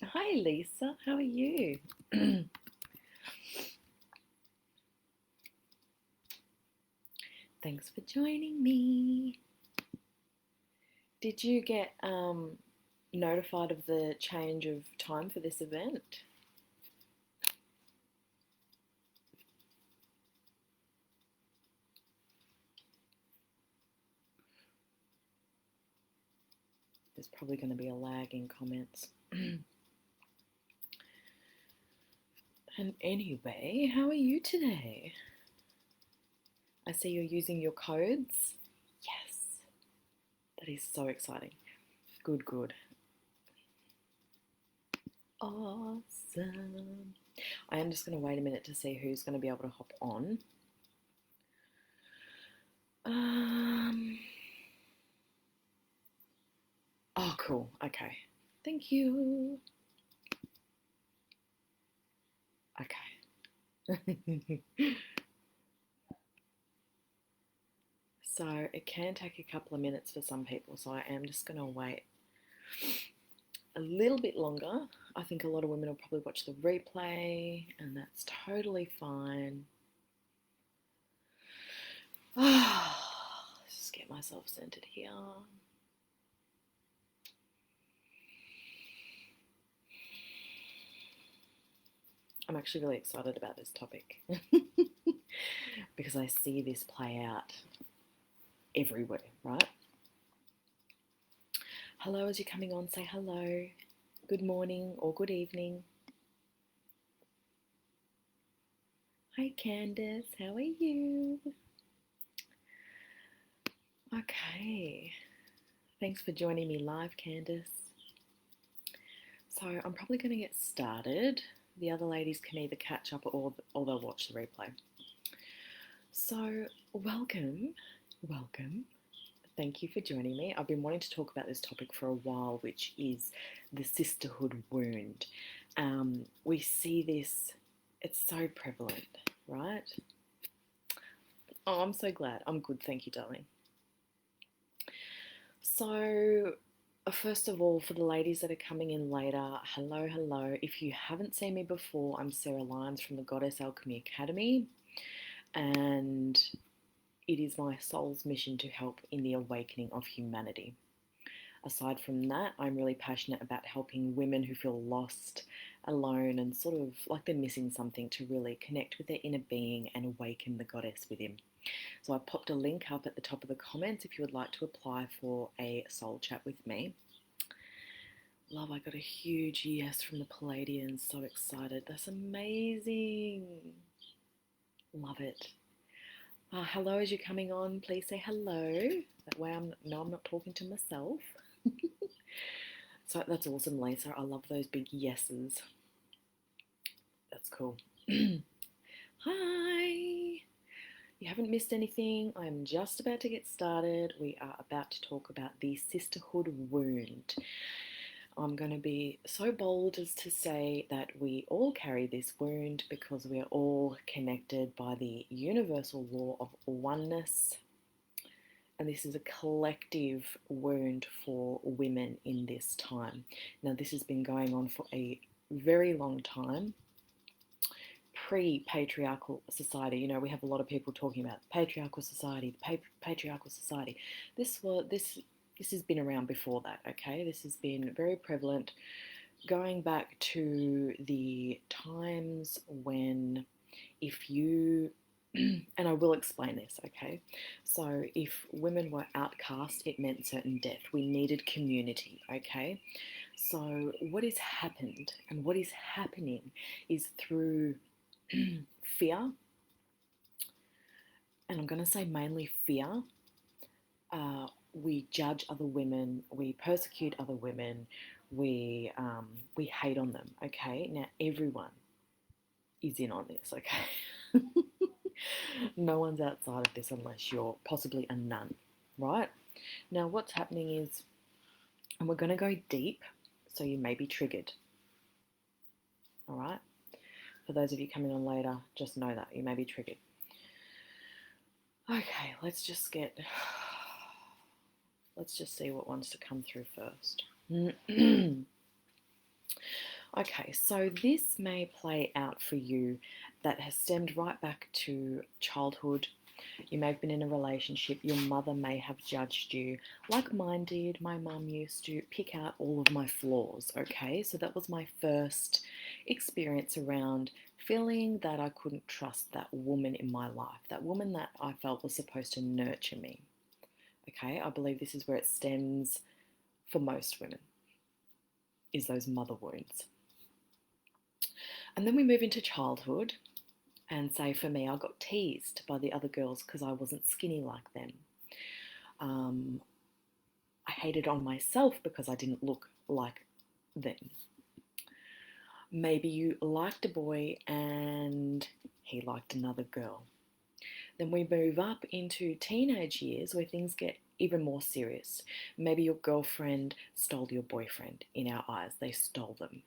Hi Lisa, how are you? Thanks for joining me. Did you get notified of the change of time for this event? There's probably going to be a lag in comments. And anyway, how are you today? I see you're using your codes. Yes, that is so exciting. Good, good. Awesome. I am just going to wait a minute to see who's going to be able to hop on. Um, oh, cool. Okay. Thank you. Okay. So it can take a couple of minutes for some people, so I am just going to wait a little bit longer. I think a lot of women will probably watch the replay, and that's totally fine. Let's just get myself centered here. I'm actually really excited about this topic because I see this play out everywhere, right? Hello, as you're coming on, say hello. Good morning or good evening. Hi, Candace. How are you? Okay. Thanks for joining me live, Candace. So I'm probably going to get started. The other ladies can either catch up or they'll watch the replay. So welcome. Thank you for joining me. I've been wanting to talk about this topic for a while, which is the sisterhood wound. We see this, it's so prevalent, right? Oh, I'm so glad. I'm good, thank you, darling. So, first of all, for the ladies that are coming in later, hello. If you haven't seen me before, I'm Sarah Lyons from the Goddess Alchemy Academy, and it is my soul's mission to help in the awakening of humanity. Aside from that, I'm really passionate about helping women who feel lost, alone, and sort of like they're missing something to really connect with their inner being and awaken the goddess within. So I popped a link up at the top of the comments if you would like to apply for a soul chat with me. Love, I got a huge yes from the Palladians. So excited. That's amazing. Love it. Hello, as you're coming on, please say hello. That way I'm not talking to myself. So that's awesome, Lisa. I love those big yeses. That's cool. Hi. You haven't missed anything. I'm just about to get started. We are about to talk about the sisterhood wound. I'm going to be so bold as to say that we all carry this wound because we are all connected by the universal law of oneness. And this is a collective wound for women in this time. Now, this has been going on for a very long time. Pre-patriarchal society, you know, we have a lot of people talking about patriarchal society, patriarchal society. This has been around before that, okay? This has been very prevalent going back to the times when if you and I will explain this, okay? So if women were outcast, it meant certain death. We needed community, okay? So what has happened and what is happening is through fear, and I'm going to say mainly fear, we judge other women, we persecute other women, we hate on them. Okay, now everyone is in on this. Okay, no one's outside of this unless you're possibly a nun, right? Now what's happening is, and we're going to go deep, so you may be triggered. All right. For those of you coming on later, just know that you may be triggered. Okay, let's just see what wants to come through first. Okay, so this may play out for you that has stemmed right back to childhood. You may have been in a relationship, your mother may have judged you, like mine did. My mum used to pick out all of my flaws, okay? So that was my first experience around feeling that I couldn't trust that woman in my life, that woman that I felt was supposed to nurture me, okay? I believe this is where it stems for most women, is those mother wounds. And then we move into childhood, and say for me, I got teased by the other girls because I wasn't skinny like them. I hated on myself because I didn't look like them. Maybe you liked a boy and he liked another girl. Then we move up into teenage years where things get even more serious. Maybe your girlfriend stole your boyfriend. In our eyes, they stole them.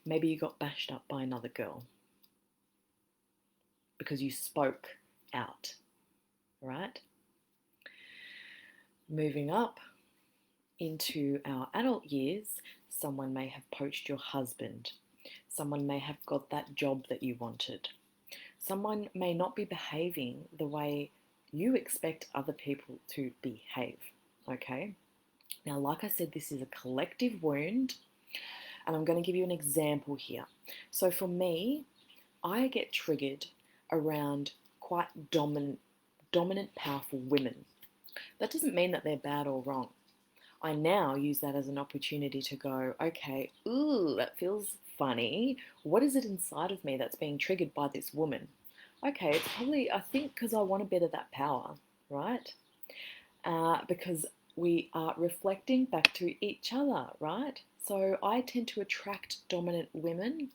Maybe you got bashed up by another girl because you spoke out, right? Moving up into our adult years, someone may have poached your husband. Someone may have got that job that you wanted. Someone may not be behaving the way you expect other people to behave, okay? Now, like I said, this is a collective wound, and I'm going to give you an example here. So for me, I get triggered around quite dominant, powerful women. That doesn't mean that they're bad or wrong. I now use that as an opportunity to go, okay, ooh, that feels funny. What is it inside of me that's being triggered by this woman? Okay, it's probably, I think, because I want a bit of that power, right? Because we are reflecting back to each other, right? So I tend to attract dominant women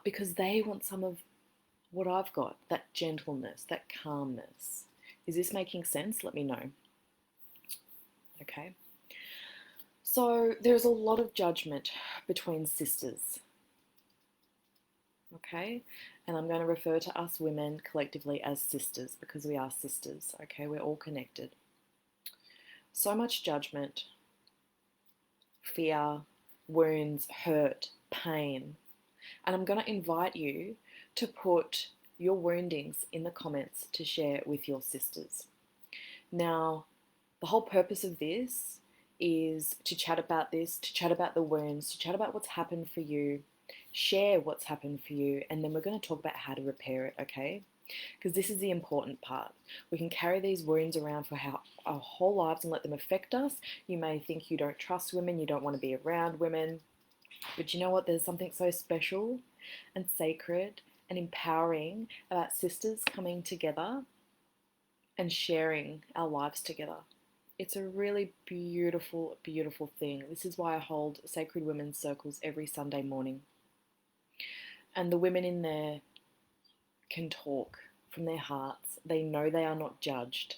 because they want some of what I've got, that gentleness, that calmness. Is this making sense? Let me know. Okay. So there's a lot of judgment between sisters, okay? And I'm going to refer to us women collectively as sisters because we are sisters, okay? We're all connected. So much judgment, fear, wounds, hurt, pain. And I'm going to invite you to put your woundings in the comments to share with your sisters. Now, the whole purpose of this is to chat about this, to chat about the wounds, to chat about what's happened for you, share what's happened for you, and then we're going to talk about how to repair it, okay? Because this is the important part. We can carry these wounds around for our whole lives and let them affect us. You may think you don't trust women, you don't want to be around women, but you know what? There's something so special and sacred and empowering about sisters coming together and sharing our lives together. It's a really beautiful, beautiful thing. This is why I hold Sacred Women's Circles every Sunday morning. And the women in there can talk from their hearts. They know they are not judged.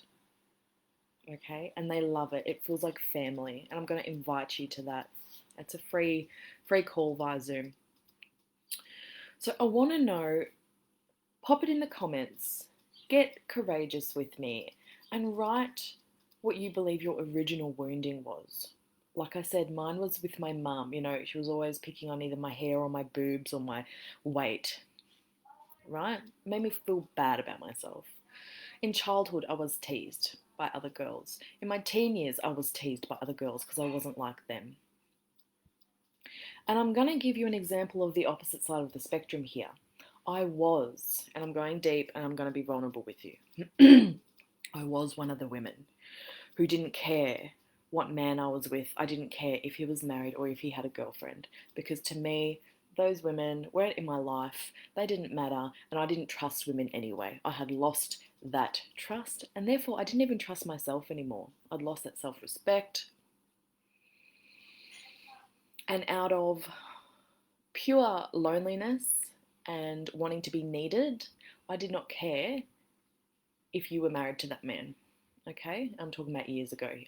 Okay? And they love it. It feels like family. And I'm going to invite you to that. It's a free call via Zoom. So I want to know, pop it in the comments. Get courageous with me and write what you believe your original wounding was. Like I said, mine was with my mum. You know, she was always picking on either my hair or my boobs or my weight, right? It made me feel bad about myself. In childhood, I was teased by other girls. In my teen years, I was teased by other girls because I wasn't like them. And I'm going to give you an example of the opposite side of the spectrum here. I was, and I'm going deep and I'm going to be vulnerable with you. I was one of the women who didn't care what man I was with. I didn't care if he was married or if he had a girlfriend, because to me, those women weren't in my life, they didn't matter, and I didn't trust women anyway. I had lost that trust, and therefore I didn't even trust myself anymore. I'd lost that self-respect. And out of pure loneliness and wanting to be needed, I did not care if you were married to that man. Okay, I'm talking about years ago here.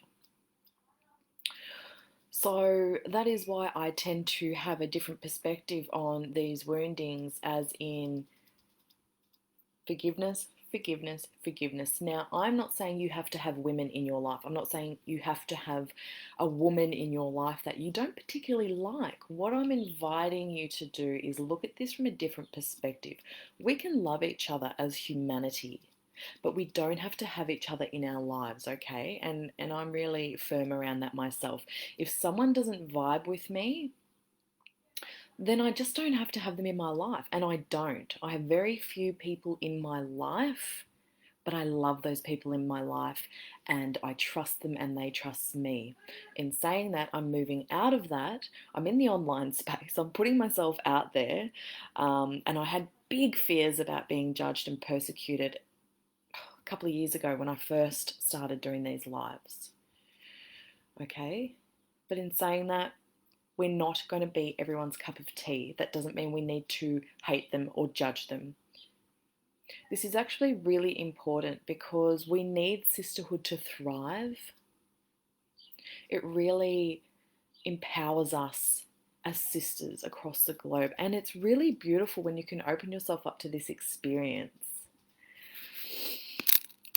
So that is why I tend to have a different perspective on these woundings, as in forgiveness, forgiveness, forgiveness. Now, I'm not saying you have to have women in your life. I'm not saying you have to have a woman in your life that you don't particularly like. What I'm inviting you to do is look at this from a different perspective. We can love each other as humanity, but we don't have to have each other in our lives, okay? And I'm really firm around that myself. If someone doesn't vibe with me, then I just don't have to have them in my life. And I don't. I have very few people in my life, but I love those people in my life and I trust them and they trust me. In saying that, I'm moving out of that. I'm in the online space. I'm putting myself out there. And I had big fears about being judged and persecuted a couple of years ago when I first started doing these lives. Okay? But in saying that, we're not going to be everyone's cup of tea. That doesn't mean we need to hate them or judge them. This is actually really important because we need sisterhood to thrive. It really empowers us as sisters across the globe. And it's really beautiful when you can open yourself up to this experience.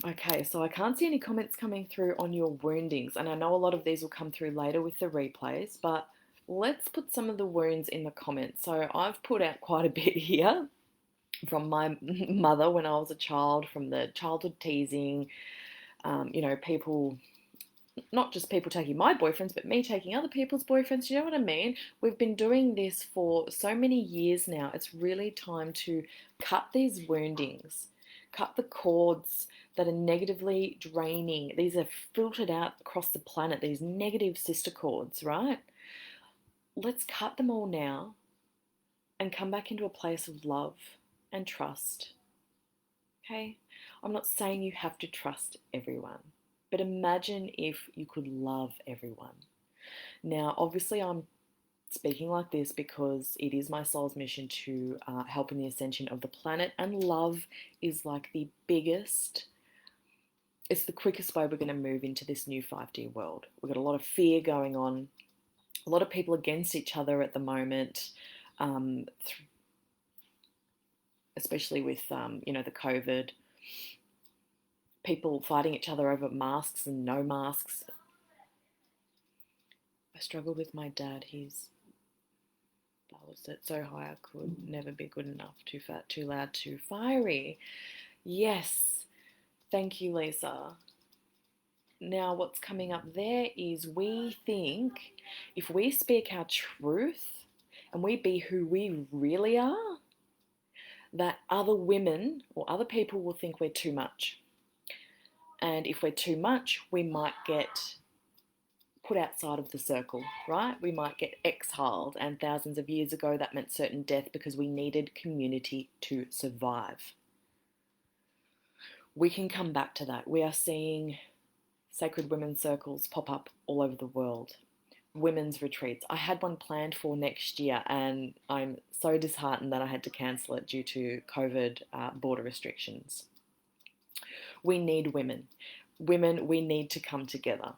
Okay, so I can't see any comments coming through on your woundings. And I know a lot of these will come through later with the replays, but let's put some of the wounds in the comments. So I've put out quite a bit here from my mother when I was a child, from the childhood teasing, people, not just people taking my boyfriends, but me taking other people's boyfriends. You know what I mean? We've been doing this for so many years now. It's really time to cut these woundings, cut the cords that are negatively draining. These are filtered out across the planet, these negative sister cords, right? Let's cut them all now and come back into a place of love and trust. Okay? I'm not saying you have to trust everyone, but imagine if you could love everyone. Now, obviously, I'm speaking like this because it is my soul's mission to help in the ascension of the planet, and love is like the biggest, it's the quickest way we're going to move into this new 5D world. We've got a lot of fear going on, a lot of people against each other at the moment, especially with, the COVID, people fighting each other over masks and no masks. I struggled with my dad. He's balanced it so high I could never be good enough, too fat, too loud, too fiery. Yes, thank you, Lisa. Now, what's coming up there is we think if we speak our truth and we be who we really are, that other women or other people will think we're too much. And if we're too much, we might get put outside of the circle, right? We might get exiled. And thousands of years ago, that meant certain death because we needed community to survive. We can come back to that. We are seeing sacred women's circles pop up all over the world. Women's retreats. I had one planned for next year and I'm so disheartened that I had to cancel it due to COVID border restrictions. We need women. Women, we need to come together.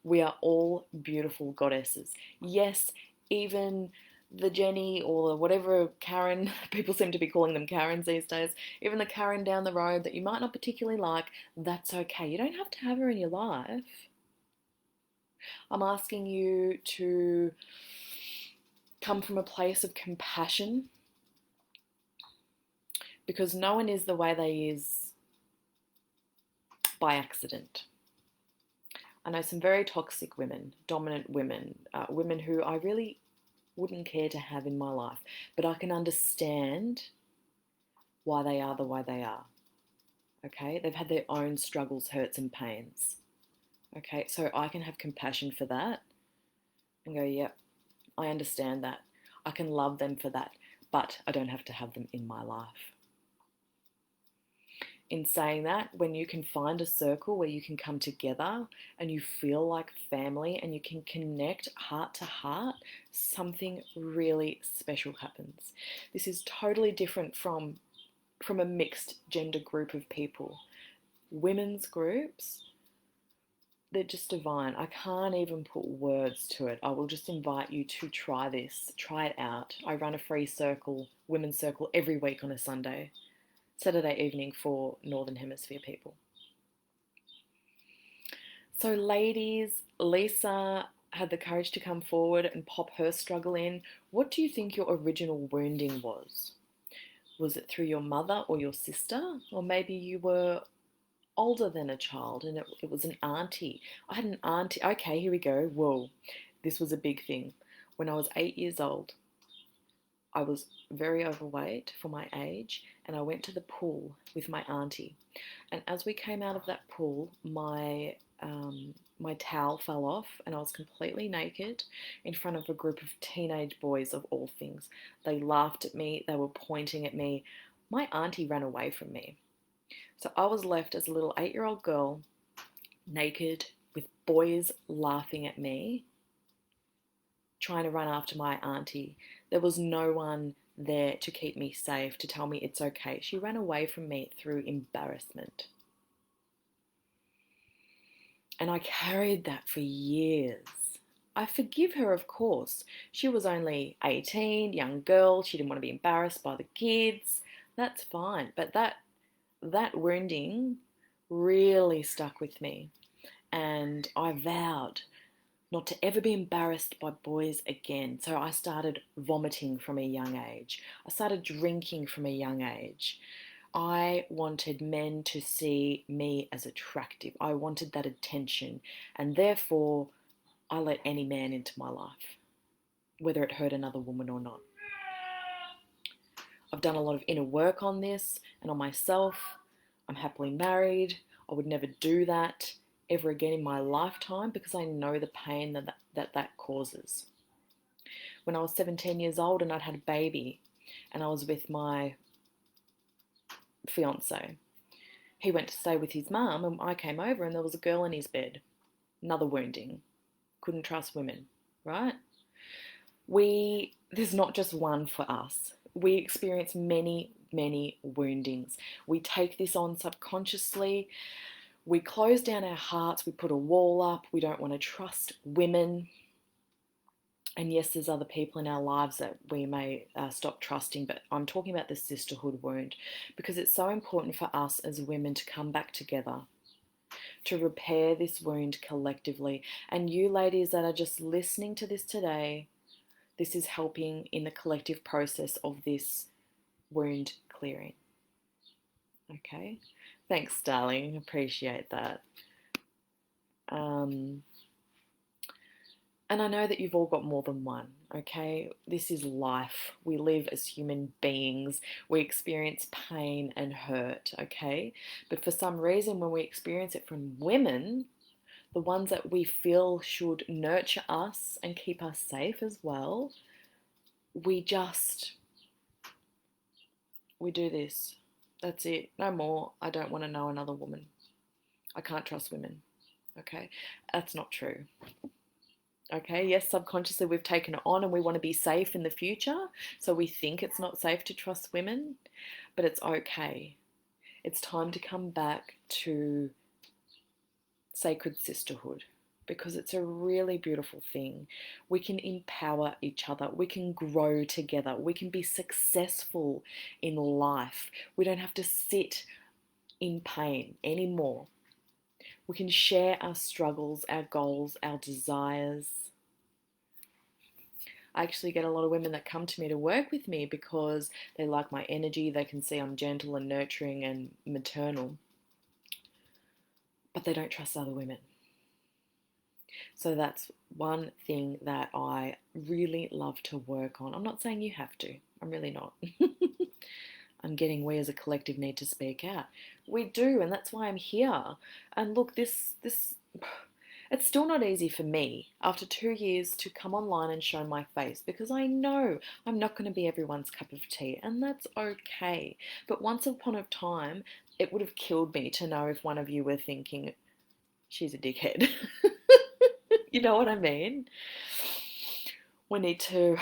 We are all beautiful goddesses. Yes, even the Jenny or whatever Karen, people seem to be calling them Karens these days, even the Karen down the road that you might not particularly like, that's okay. You don't have to have her in your life. I'm asking you to come from a place of compassion because no one is the way they is by accident. I know some very toxic women, dominant women, women who I really wouldn't care to have in my life, but I can understand why they are the way they are. Okay, they've had their own struggles, hurts and pains. Okay, so I can have compassion for that and go, yep, I understand that. I can love them for that, but I don't have to have them in my life. In saying that, when you can find a circle where you can come together and you feel like family and you can connect heart to heart, something really special happens. This is totally different from a mixed gender group of people. Women's groups, they're just divine. I can't even put words to it. I will just invite you to try this. Try it out. I run a free circle, women's circle, every week on a Sunday. Saturday evening for Northern Hemisphere people. So, ladies, Lisa had the courage to come forward and pop her struggle in. What do you think your original wounding was? Was it through your mother or your sister? Or maybe you were older than a child and it was an auntie. I had an auntie. Okay, here we go. Whoa, this was a big thing. When I was 8 years old, I was very overweight for my age, and I went to the pool with my auntie. And as we came out of that pool, my towel fell off, and I was completely naked in front of a group of teenage boys of all things. They laughed at me. They were pointing at me. My auntie ran away from me. So I was left as a little 8-year-old girl, naked, with boys laughing at me, trying to run after my auntie. There was no one there to keep me safe, to tell me it's okay. She ran away from me through embarrassment. And I carried that for years. I forgive her, of course. She was only 18, young girl. She didn't want to be embarrassed by the kids. That's fine. But that wounding really stuck with me. And I vowed not to ever be embarrassed by boys again. So I started vomiting from a young age. I started drinking from a young age. I wanted men to see me as attractive. I wanted that attention. And therefore, I let any man into my life, whether it hurt another woman or not. I've done a lot of inner work on this and on myself. I'm happily married. I would never do that ever again in my lifetime because I know the pain that causes. When I was 17 years old and I'd had a baby and I was with my fiance, he went to stay with his mum and I came over and there was a girl in his bed. Another wounding. Couldn't trust women, right? There's not just one for us. We experience many, many woundings. We take this on subconsciously. We close down our hearts. We put a wall up. We don't want to trust women. And yes, there's other people in our lives that we may stop trusting, but I'm talking about the sisterhood wound because it's so important for us as women to come back together, to repair this wound collectively. And you ladies that are just listening to this today, this is helping in the collective process of this wound clearing. Okay? Thanks, darling. Appreciate that. And I know that you've all got more than one, okay? This is life. We live as human beings. We experience pain and hurt, okay? But for some reason, when we experience it from women, the ones that we feel should nurture us and keep us safe as well, we do this. That's it. No more. I don't want to know another woman. I can't trust women, okay? That's not true. Okay, yes, subconsciously we've taken it on and we want to be safe in the future, so we think it's not safe to trust women, but it's okay. It's time to come back to sacred sisterhood because it's a really beautiful thing. We can empower each other. We can grow together. We can be successful in life. We don't have to sit in pain anymore. We can share our struggles, our goals, our desires. I actually get a lot of women that come to me to work with me because they like my energy. They can see I'm gentle and nurturing and maternal, but they don't trust other women. So that's one thing that I really love to work on. I'm not saying you have to. I'm really not. I'm getting we as a collective need to speak out. We do, and that's why I'm here. And look, this it's still not easy for me after 2 years to come online and show my face because I know I'm not going to be everyone's cup of tea, and that's okay. But once upon a time, it would have killed me to know if one of you were thinking, she's a dickhead. You know what I mean? We need to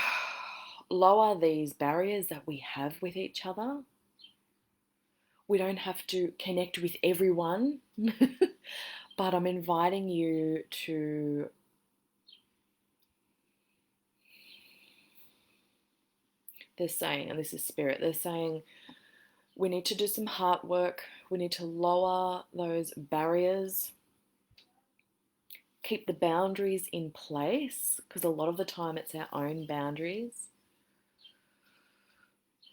lower these barriers that we have with each other. We don't have to connect with everyone, but I'm inviting you to they're saying, and this is spirit, they're saying We need to do some heart work. We need to lower those barriers, keep the boundaries in place, because a lot of the time it's our own boundaries.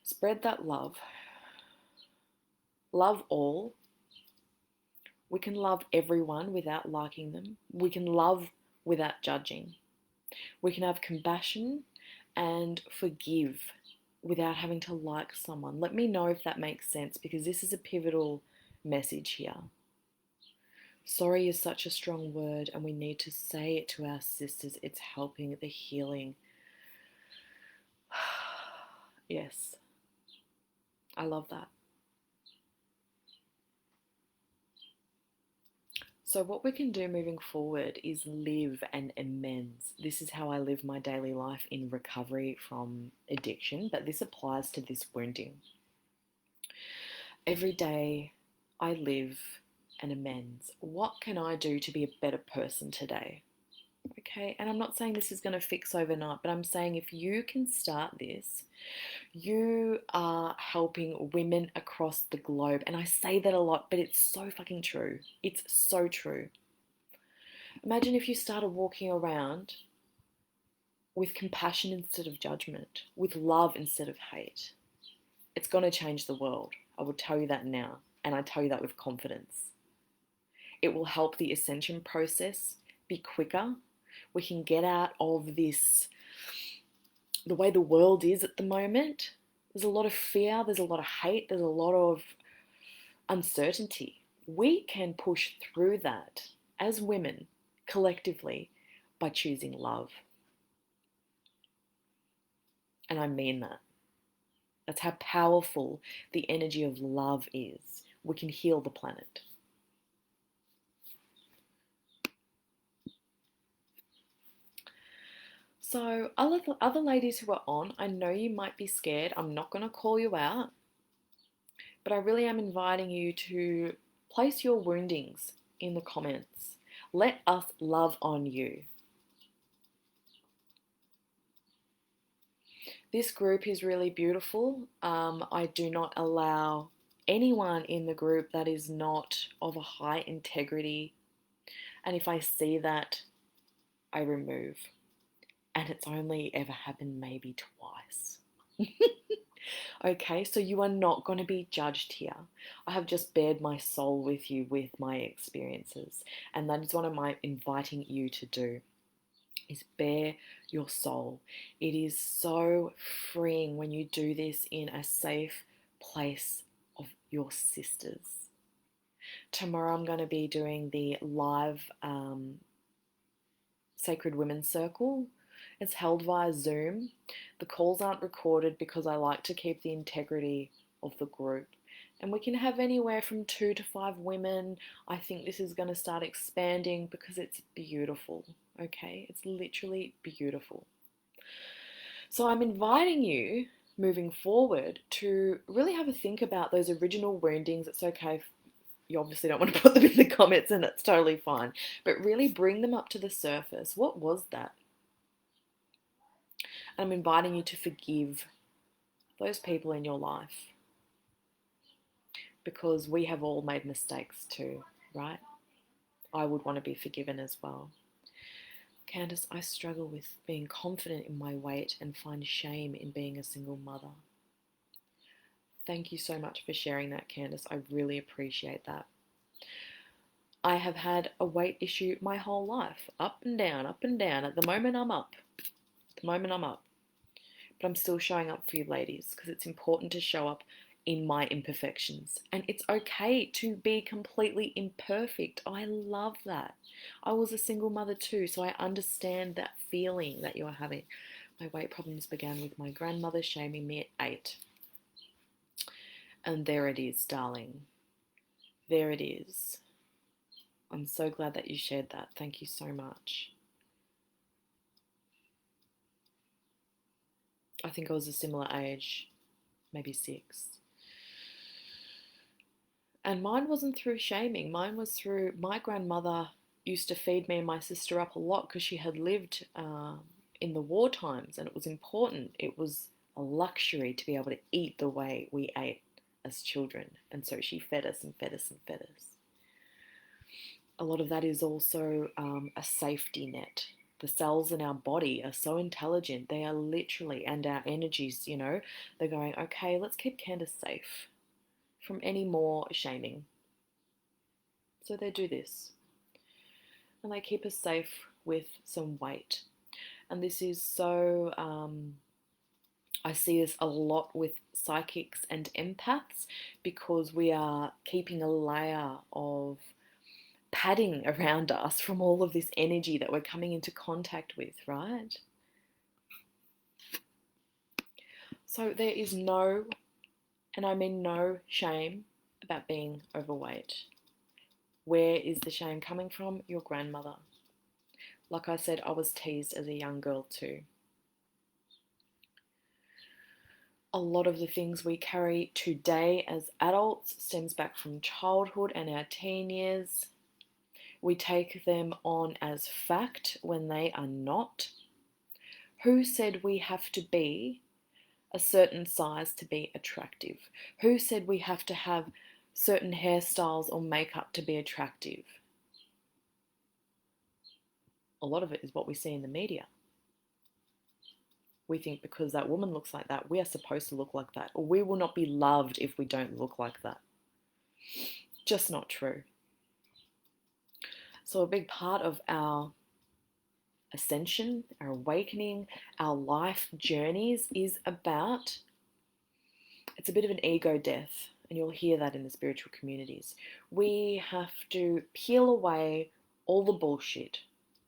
Spread that love. Love all. We can love everyone without liking them. We can love without judging. We can have compassion and forgive without having to like someone. Let me know if that makes sense, because this is a pivotal message here. Sorry is such a strong word, and we need to say it to our sisters. It's helping the healing. Yes, I love that. So what we can do moving forward is live an amends. This is how I live my daily life in recovery from addiction, but this applies to this wounding. Every day I live an amends. What can I do to be a better person today? Okay, and I'm not saying this is going to fix overnight, but I'm saying if you can start this, you are helping women across the globe. And I say that a lot, but it's so fucking true. It's so true. Imagine if you started walking around with compassion instead of judgment, with love instead of hate. It's going to change the world. I will tell you that now, and I tell you that with confidence. It will help the ascension process be quicker. We can get out of this, the way the world is at the moment. There's a lot of fear, there's a lot of hate, there's a lot of uncertainty. We can push through that as women collectively by choosing love. And I mean that. That's how powerful the energy of love is. We can heal the planet. So other ladies who are on, I know you might be scared. I'm not going to call you out, but I really am inviting you to place your woundings in the comments. Let us love on you. This group is really beautiful. I do not allow anyone in the group that is not of a high integrity. And if I see that, I remove. And it's only ever happened maybe twice. Okay, so you are not going to be judged here. I have just bared my soul with you with my experiences. And that is what I'm inviting you to do, is bare your soul. It is so freeing when you do this in a safe place of your sisters. Tomorrow I'm going to be doing the live Sacred Women's Circle. It's held via Zoom. The calls aren't recorded because I like to keep the integrity of the group. And we can have anywhere from 2 to 5 women. I think this is going to start expanding because it's beautiful, okay? It's literally beautiful. So I'm inviting you, moving forward, to really have a think about those original woundings. It's okay if you obviously don't want to put them in the comments, and that's totally fine. But really bring them up to the surface. What was that? And I'm inviting you to forgive those people in your life, because we have all made mistakes too, right? I would want to be forgiven as well. Candace, I struggle with being confident in my weight and find shame in being a single mother. Thank you so much for sharing that, Candace. I really appreciate that. I have had a weight issue my whole life, up and down, up and down. At the moment, I'm up. But I'm still showing up for you ladies, because it's important to show up in my imperfections. And it's okay to be completely imperfect. I love that. I was a single mother too, so I understand that feeling that you're having. My weight problems began with my grandmother shaming me at 8. And there it is, darling. There it is. I'm so glad that you shared that. Thank you so much. I think I was a similar age, maybe 6. And mine wasn't through shaming. Mine was through, my grandmother used to feed me and my sister up a lot because she had lived in the war times, and it was important. It was a luxury to be able to eat the way we ate as children. And so she fed us and fed us and fed us. A lot of that is also a safety net. The cells in our body are so intelligent. They are literally, and our energies, they're going, okay, let's keep Candace safe from any more shaming. So they do this. And they keep us safe with some weight. And this is so, I see this a lot with psychics and empaths, because we are keeping a layer of padding around us from all of this energy that we're coming into contact with, right? So there is no, and I mean no, shame about being overweight. Where is the shame coming from? Your grandmother. Like I said, I was teased as a young girl too. A lot of the things we carry today as adults stems back from childhood and our teen years. We take them on as fact when they are not. Who said we have to be a certain size to be attractive? Who said we have to have certain hairstyles or makeup to be attractive? A lot of it is what we see in the media. We think because that woman looks like that, we are supposed to look like that, or we will not be loved if we don't look like that. Just not true. So a big part of our ascension, our awakening, our life journeys is about, it's a bit of an ego death, and you'll hear that in the spiritual communities. We have to peel away all the bullshit.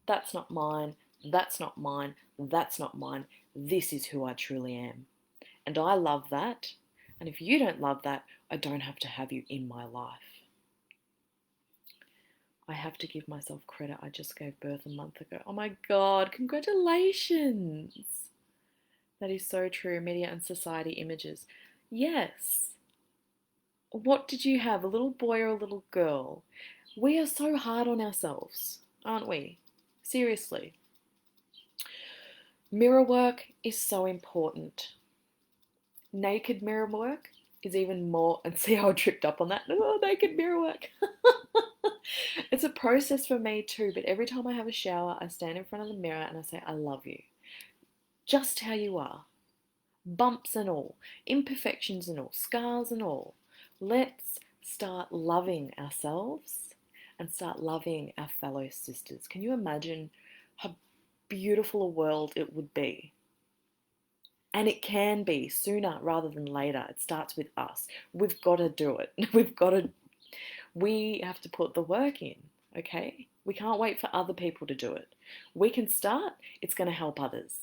That's not mine, that's not mine, that's not mine. This is who I truly am. And I love that. And if you don't love that, I don't have to have you in my life. I have to give myself credit. I just gave birth a month ago. Oh my God, congratulations. That is so true. Media and society images. Yes. What did you have? A little boy or a little girl? We are so hard on ourselves, aren't we? Seriously. Mirror work is so important. Naked mirror work is even more, and see how I tripped up on that? Oh, naked mirror work. It's a process for me too, but every time I have a shower, I stand in front of the mirror and I say, I love you. Just how you are. Bumps and all, imperfections and all, scars and all. Let's start loving ourselves and start loving our fellow sisters. Can you imagine how beautiful a world it would be? And it can be sooner rather than later. It starts with us. We've got to do it. We have to put the work in, okay? We can't wait for other people to do it. We can start. It's going to help others.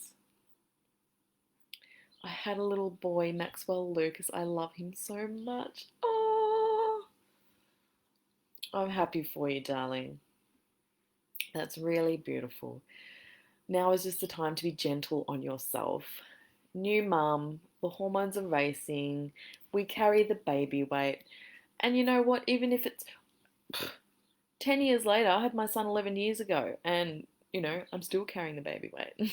I had a little boy, Maxwell Lucas. I love him so much. Oh, I'm happy for you, darling. That's really beautiful. Now is just the time to be gentle on yourself. New mum, the hormones are racing, we carry the baby weight. And you know what? Even if it's 10 years later, I had my son 11 years ago, and, I'm still carrying the baby weight.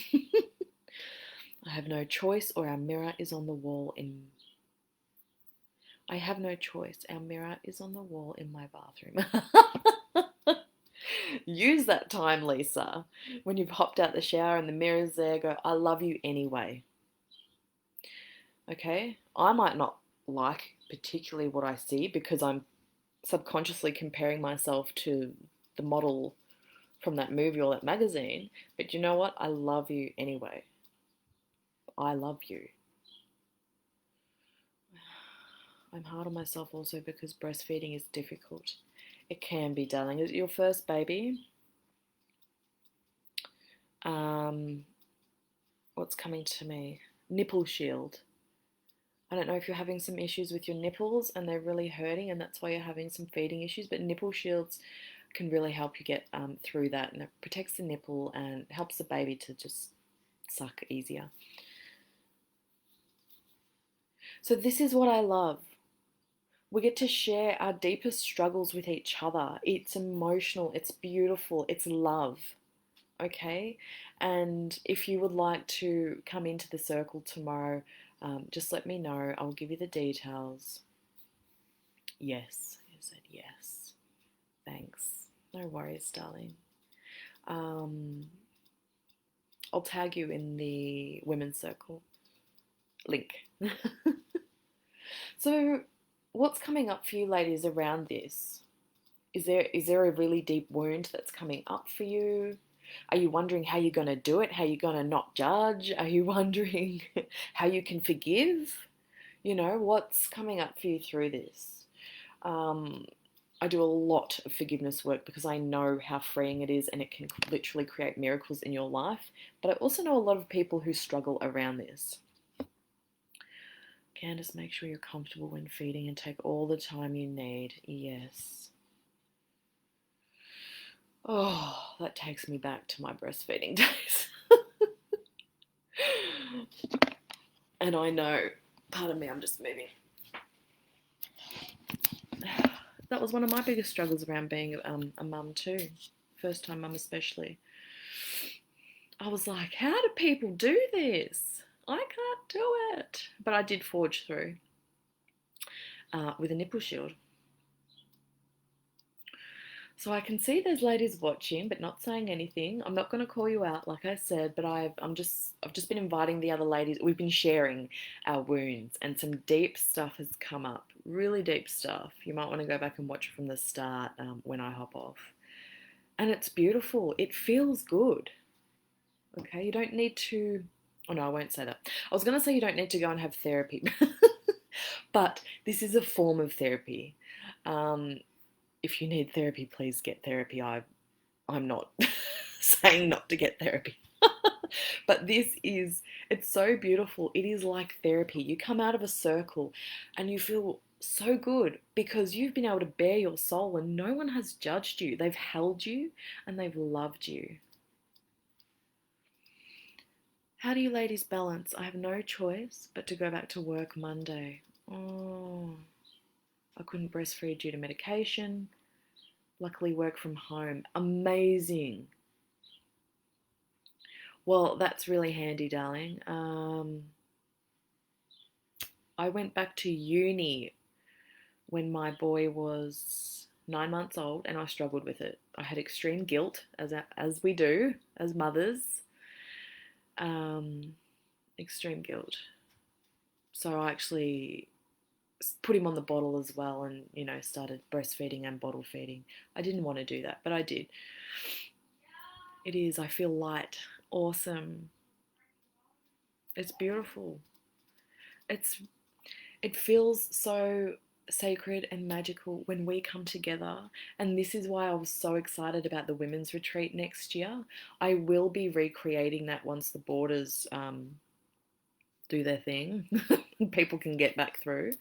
I have no choice, or our mirror is on the wall I have no choice. Our mirror is on the wall in my bathroom. Use that time, Lisa. When you've hopped out the shower and the mirror's there, go, I love you anyway. Okay? I might not like particularly what I see because I'm subconsciously comparing myself to the model from that movie or that magazine. But you know what? I love you anyway. I love you. I'm hard on myself also because breastfeeding is difficult. It can be, darling. Is it your first baby? What's coming to me? Nipple shield. I don't know if you're having some issues with your nipples and they're really hurting and that's why you're having some feeding issues, but nipple shields can really help you get through that, and it protects the nipple and helps the baby to just suck easier. So this is what I love. We get to share our deepest struggles with each other. It's emotional, it's beautiful, it's love, okay? And if you would like to come into the circle tomorrow, just let me know. I'll give you the details. Yes, you said yes. Thanks. No worries, darling. Um, I'll tag you in the women's circle link. So, what's coming up for you, ladies, around this? Is there a really deep wound that's coming up for you? Are you wondering how you're going to do it? How you're going to not judge? Are you wondering how you can forgive? You know, what's coming up for you through this? Um, I do a lot of forgiveness work because I know how freeing it is and it can literally create miracles in your life. But I also know a lot of people who struggle around this. Candace, make sure you're comfortable when feeding and take all the time you need. Yes. Oh, that takes me back to my breastfeeding days. And I know, pardon me, I'm just moving. That was one of my biggest struggles around being a mum too. First time mum especially. I was like, how do people do this? I can't do it. But I did forge through with a nipple shield. So I can see there's ladies watching, but not saying anything. I'm not going to call you out, like I said, but I've just been inviting the other ladies. We've been sharing our wounds, and some deep stuff has come up. Really deep stuff. You might want to go back and watch it from the start when I hop off. And it's beautiful. It feels good. Okay, you don't need to. Oh no, I won't say that. I was going to say you don't need to go and have therapy, but this is a form of therapy. If you need therapy, please get therapy. I'm not saying not to get therapy. But it's so beautiful. It is like therapy. You come out of a circle and you feel so good because you've been able to bare your soul and no one has judged you. They've held you and they've loved you. How do you ladies balance? I have no choice but to go back to work Monday. Oh, I couldn't breastfeed due to medication. Luckily, work from home. Amazing. Well, that's really handy, darling. I went back to uni when my boy was 9 months old, and I struggled with it. I had extreme guilt, as we do as mothers. Extreme guilt. So I actually put him on the bottle as well, and started breastfeeding and bottle feeding. I didn't want to do that, but I did. It is. I feel light. Awesome. It's beautiful. It feels so sacred and magical when we come together, and this is why I was so excited about the women's retreat next year. I will be recreating that once the borders do their thing. People can get back through,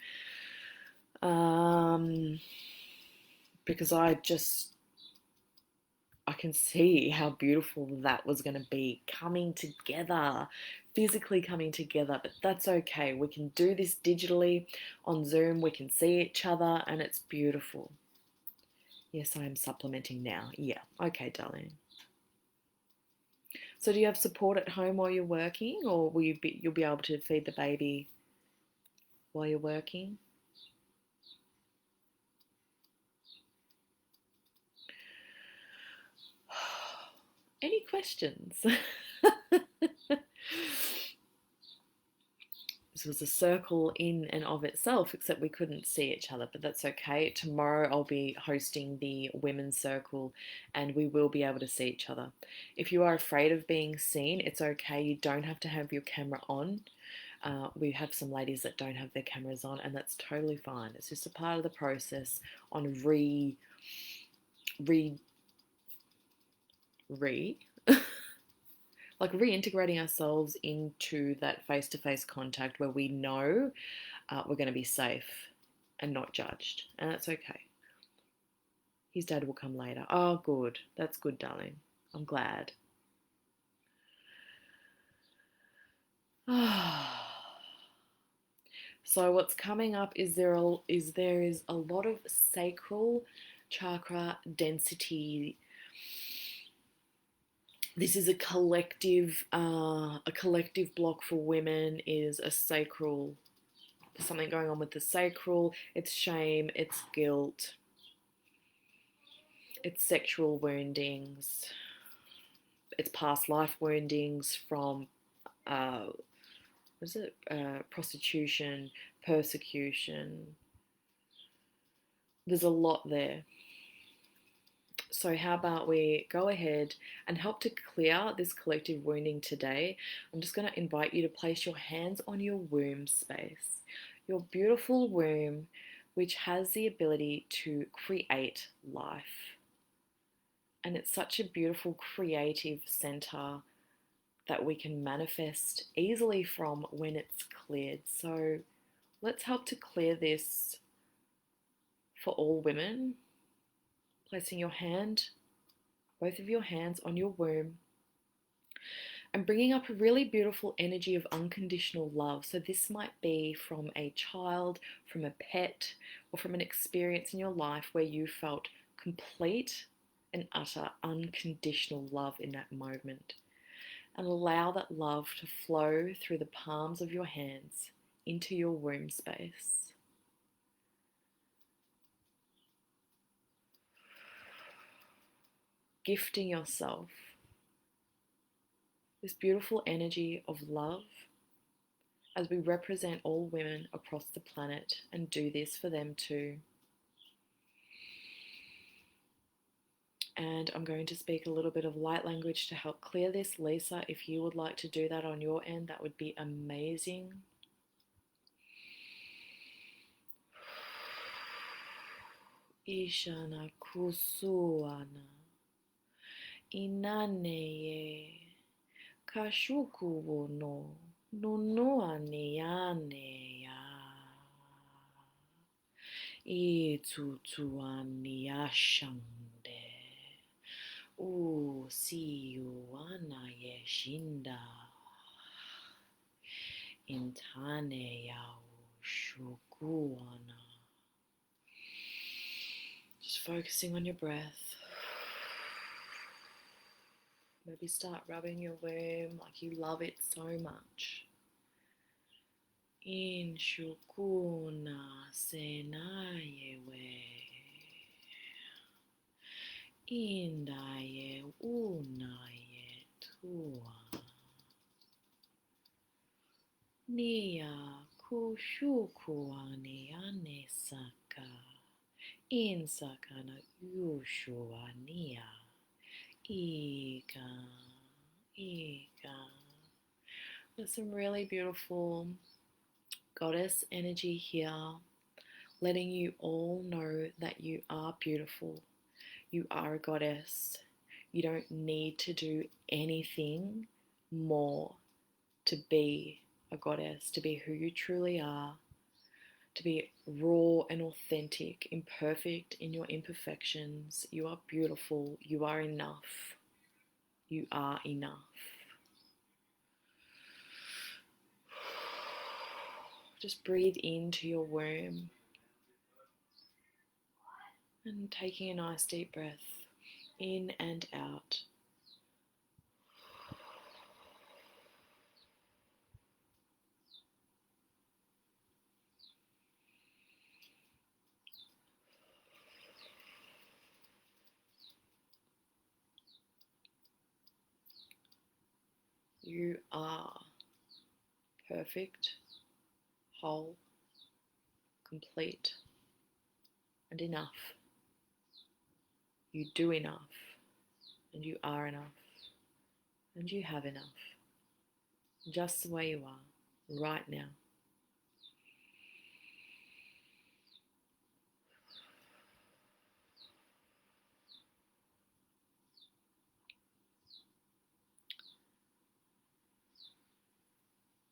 because I can see how beautiful that was going to be, coming together, physically coming together. But that's okay. We can do this digitally on Zoom. We can see each other, and it's beautiful. Yes, I am supplementing now. Yeah. Okay, darling. So do you have support at home while you're working, or you'll be able to feed the baby while you're working? Any questions? This was a circle in and of itself, except we couldn't see each other, but that's okay. Tomorrow I'll be hosting the women's circle and we will be able to see each other. If you are afraid of being seen, it's okay. You don't have to have your camera on. We have some ladies that don't have their cameras on, and that's totally fine. It's just a part of the process on like reintegrating ourselves into that face-to-face contact where we know we're going to be safe and not judged, and that's okay. His dad will come later. Oh, good. That's good, darling. I'm glad. So what's coming up is there is a lot of sacral chakra density. This is a collective block for women, is a sacral There's something going on with the sacral, it's shame, it's guilt, it's sexual woundings, it's past life woundings from prostitution, persecution. There's a lot there. So how about we go ahead and help to clear this collective wounding today? I'm just going to invite you to place your hands on your womb space, your beautiful womb, which has the ability to create life. And it's such a beautiful creative center that we can manifest easily from when it's cleared. So let's help to clear this for all women. Placing your hand, both of your hands on your womb, and bringing up a really beautiful energy of unconditional love. So this might be from a child, from a pet, or from an experience in your life where you felt complete and utter unconditional love in that moment. And allow that love to flow through the palms of your hands into your womb space. Gifting yourself this beautiful energy of love as we represent all women across the planet and do this for them too. And I'm going to speak a little bit of light language to help clear this. Lisa, if you would like to do that on your end, that would be amazing. Ishana kusuana. Inaneye. Kashuku no. Nunuaneaneya. Itutuaniashande. Siyuanaye shinda. Intaneya shukuana. Just focusing on your breath. Maybe start rubbing your womb like you love it so much. In shukuna senayewe. Indaye unaye tua. Nia kushukuane anesaka. Insakana yushuania. Ika. There's some really beautiful goddess energy here, letting you all know that you are beautiful. You are a goddess. You don't need to do anything more to be a goddess, to be who you truly are, to be raw and authentic, imperfect in your imperfections. You are beautiful. You are enough. You are enough. Just breathe into your womb and taking a nice deep breath in and out. You are perfect, whole, complete, and enough. You do enough, and you are enough, and you have enough, just the way you are, right now.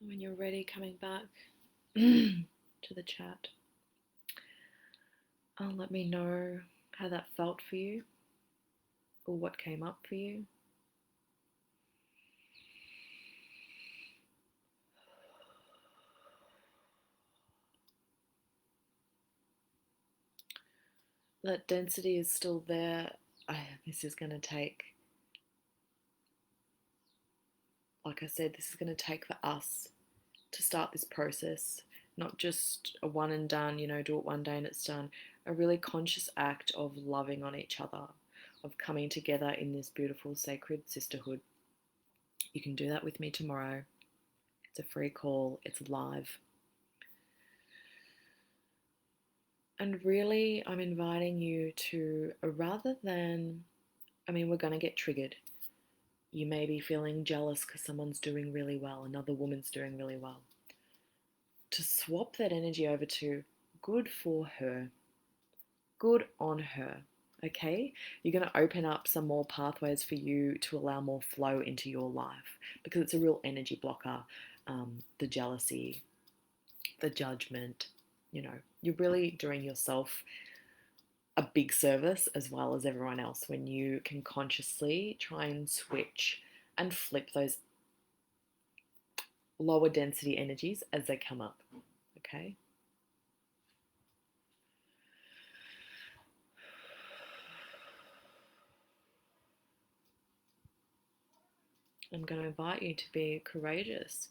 When you're ready, coming back to the chat, let me know how that felt for you or what came up for you. That density is still there. This is going to take, like I said, this is going to take for us to start this process not just a one and done, you know, do it one day and it's done. A really conscious act of loving on each other, of coming together in this beautiful sacred sisterhood. You can do that with me tomorrow. It's a free call, it's live. And really, I'm inviting you to, rather than, we're going to get triggered. You may be feeling jealous because someone's doing really well, another woman's doing really well. To swap that energy over to good for her, good on her, okay? You're going to open up some more pathways for you to allow more flow into your life, because it's a real energy blocker. The jealousy, the judgment, you know, you're really doing yourself a big service as well as everyone else when you can consciously try and switch and flip those lower density energies as they come up, okay? I'm going to invite you to be courageous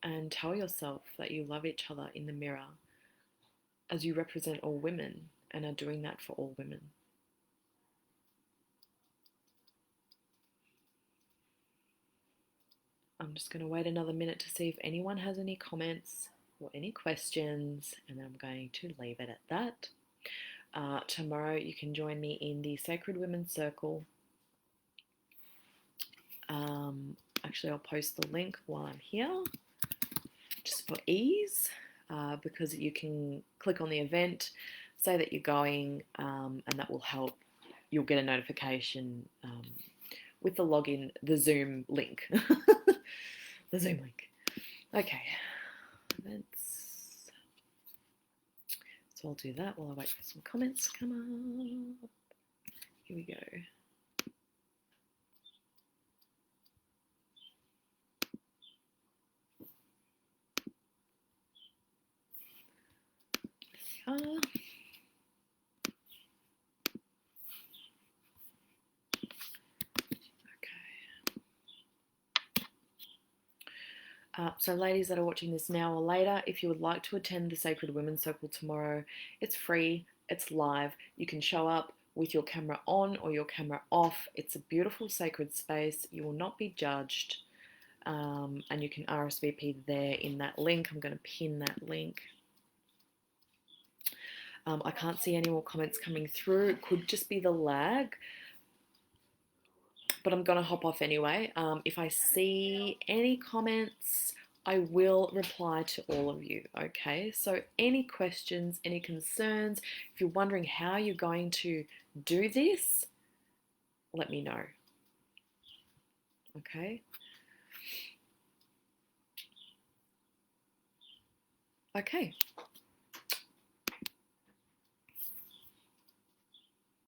and tell yourself that you love each other in the mirror as you represent all women and are doing that for all women. I'm just going to wait another minute to see if anyone has any comments or any questions, and then I'm going to leave it at that. Tomorrow you can join me in the Sacred Women's Circle. Actually, I'll post the link while I'm here, just for ease, because you can click on the event, say that you're going, and that will help. You'll get a notification with the login, the Zoom link. The Zoom link. Okay, events. So I'll do that while I wait for some comments to come up. Here we go. So ladies that are watching this now or later, if you would like to attend the Sacred Women's Circle tomorrow, it's free, it's live. You can show up with your camera on or your camera off. It's a beautiful sacred space. You will not be judged, and you can RSVP there in that link. I'm going to pin that link. I can't see any more comments coming through. It could just be the lag, but I'm going to hop off anyway. If I see any comments, I will reply to all of you, okay? So any questions, any concerns, if you're wondering how you're going to do this, let me know, okay? Okay,